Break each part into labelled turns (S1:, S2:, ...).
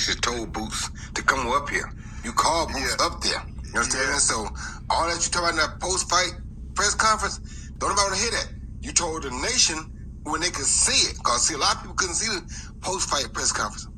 S1: actually told Boots to come up here. You called Boots up there. You understand? Yeah. So all that you talk about in that post-fight press conference, don't nobody want to hear that. You told the nation when they could see it. Because, see, a lot of people couldn't see the post-fight press conference.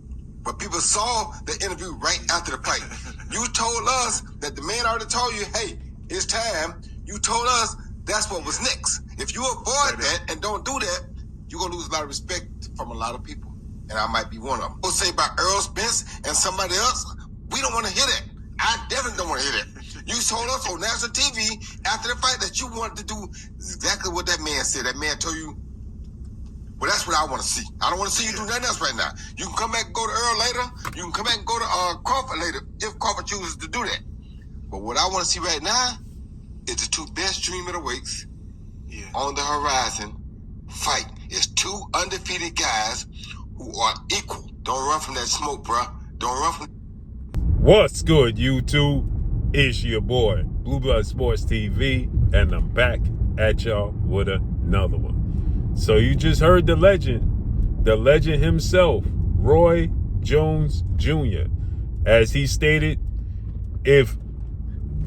S1: But people saw the interview right after the fight. You told us that the man already told you, hey, it's time. You told us that's what was next. If you avoid that and don't do that, you're going to lose a lot of respect from a lot of people. And I might be one of them. We'll say about Earl Spence and somebody else, we don't want to hear that. I definitely don't want to hear that. You told us on national TV after the fight that you wanted to do exactly what that man said. That man told you, well, that's what I want to see. I don't want to see you do nothing else right now. You can come back and go to Earl later. You can come back and go to Crawford later if Crawford chooses to do that. But what I want to see right now is the two best junior middleweights on the horizon fight. It's two undefeated guys who are equal. Don't run from that smoke, bro. Don't run from...
S2: What's good, YouTube? It's your boy, Blue Blood Sports TV, and I'm back at y'all with another one. So you just heard the legend himself, Roy Jones Jr. As he stated, if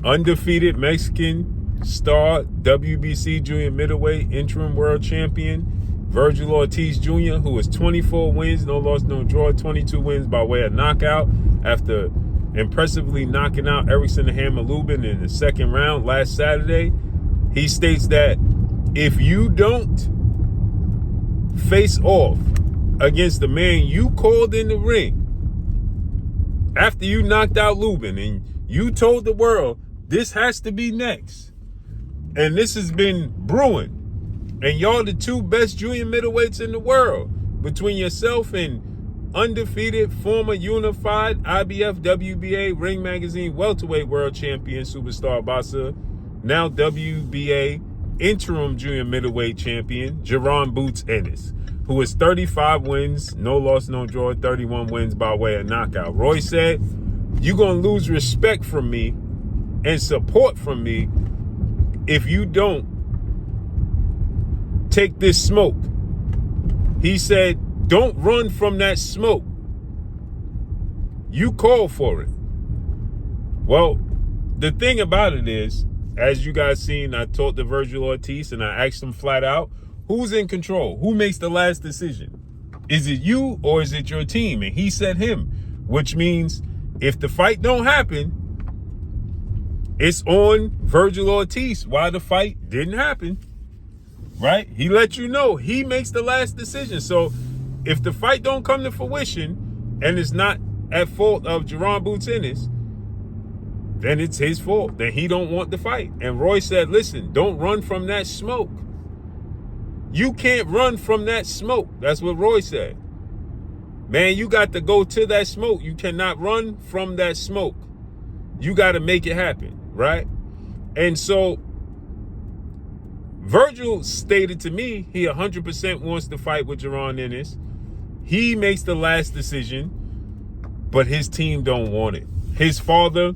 S2: undefeated Mexican star WBC junior middleweight interim world champion Vergil Ortiz Jr., who is 24 wins, no loss, no draw, 22 wins by way of knockout after impressively knocking out Erickson the Hammer Lubin in the second round last Saturday. He states that if you don't face off against the man you called in the ring after you knocked out Lubin and you told the world this has to be next, and this has been brewing, and y'all the two best junior middleweights in the world between yourself and undefeated former unified IBF WBA Ring Magazine welterweight world champion superstar boxer, now WBA interim junior middleweight champion Jaron Boots Ennis, who is 35 wins, no loss, no draw, 31 wins by way of knockout. Roy said, you're going to lose respect from me and support from me if you don't take this smoke. He said, don't run from that smoke. You called for it. Well, the thing about it is, as you guys seen, I talked to Vergil Ortiz and I asked him flat out, who's in control? Who makes the last decision? Is it you or is it your team? And he said him, which means if the fight don't happen, it's on Vergil Ortiz why the fight didn't happen, right? He let you know he makes the last decision. So if the fight don't come to fruition and it's not at fault of Jaron Boots Ennis, then it's his fault. Then he don't want the fight. And Roy said, listen, don't run from that smoke. You can't run from that smoke. That's what Roy said. Man, you got to go to that smoke. You cannot run from that smoke. You got to make it happen, right? And so Vergil stated to me he 100% wants to fight with Jaron Ennis. He makes the last decision, but his team don't want it. His father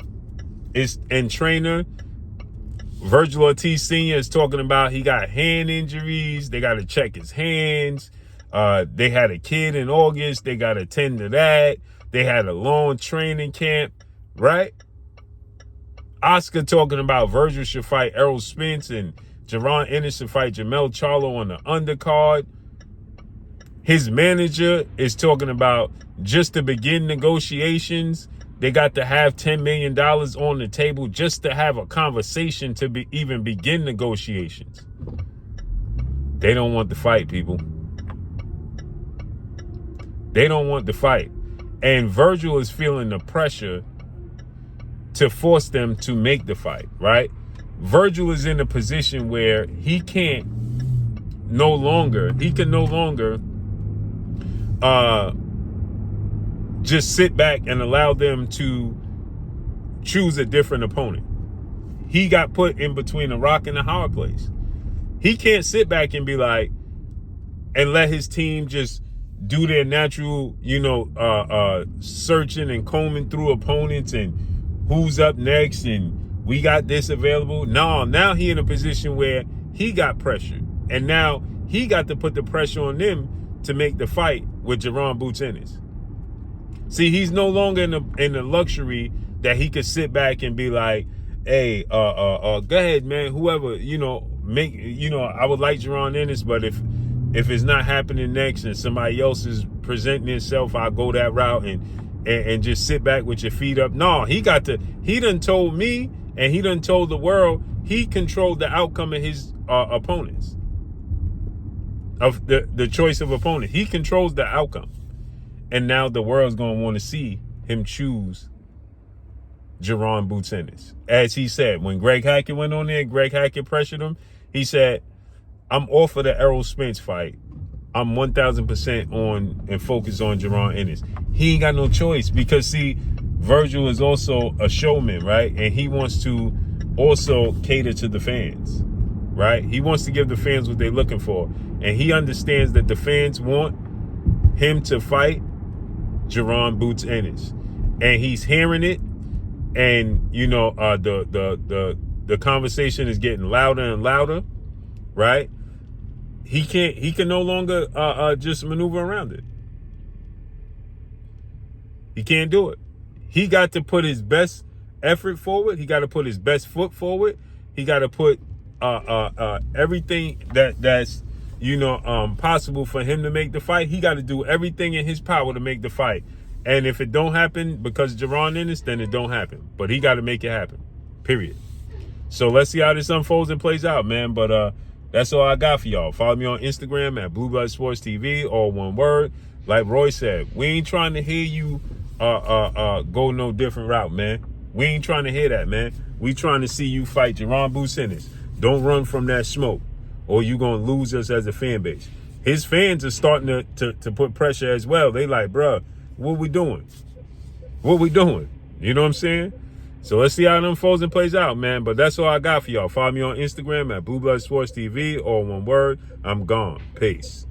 S2: and trainer Vergil Ortiz Sr. is talking about he got hand injuries. They got to check his hands. They had a kid in August. They got to tend to that. They had a long training camp, right? Oscar talking about Vergil should fight Errol Spence and Jaron Ennis should fight Jamel Charlo on the undercard. His manager is talking about just to begin negotiations, they got to have $10 million on the table just to have a conversation to even begin negotiations. They don't want the fight, people. They don't want the fight. And Vergil is feeling the pressure to force them to make the fight, right? Vergil is in a position where he can no longer just sit back and allow them to choose a different opponent. He got put in between a rock and a hard place. He can't sit back and be like, and let his team just do their natural, searching and combing through opponents and who's up next and we got this available. No, now he in a position where he got pressured. And now he got to put the pressure on them to make the fight with Jaron Boots Ennis. See, he's no longer in the luxury that he could sit back and be like, hey, go ahead, man, whoever, I would like Jerron Ennis, but if it's not happening next and somebody else is presenting himself, I'll go that route and just sit back with your feet up. No, he done told me and he done told the world he controlled the outcome of his opponents, of the choice of opponent. He controls the outcome. And now the world's going to want to see him choose Jerron Boots Ennis. As he said, when Greg Hackett went on there, Greg Hackett pressured him. He said, I'm off of the Errol Spence fight. I'm 1,000% on and focused on Jerron Ennis. He ain't got no choice because, see, Vergil is also a showman, right? And he wants to also cater to the fans, right? He wants to give the fans what they're looking for. And he understands that the fans want him to fight Jerron Boots Ennis. And he's hearing it. And, the conversation is getting louder and louder, right? He can no longer just maneuver around it. He can't do it. He got to put his best effort forward. He got to put his best foot forward. He got to put everything that's possible for him to make the fight. He got to do everything in his power to make the fight. And if it don't happen because Jerron Ennis, then it don't happen. But he got to make it happen. Period. So let's see how this unfolds and plays out, man. But that's all I got for y'all. Follow me on Instagram at Blue Blood Sports TV, all one word. Like Roy said, we ain't trying to hear you go no different route, man. We ain't trying to hear that, man. We trying to see you fight Jerron Boots Ennis. Don't run from that smoke, or you gonna lose us as a fan base. His fans are starting to put pressure as well. They like, bruh, what we doing? What we doing? You know what I'm saying? So let's see how it unfolds and plays out, man. But that's all I got for y'all. Follow me on Instagram at Blue Blood Sports TV, all one word. I'm gone. Peace.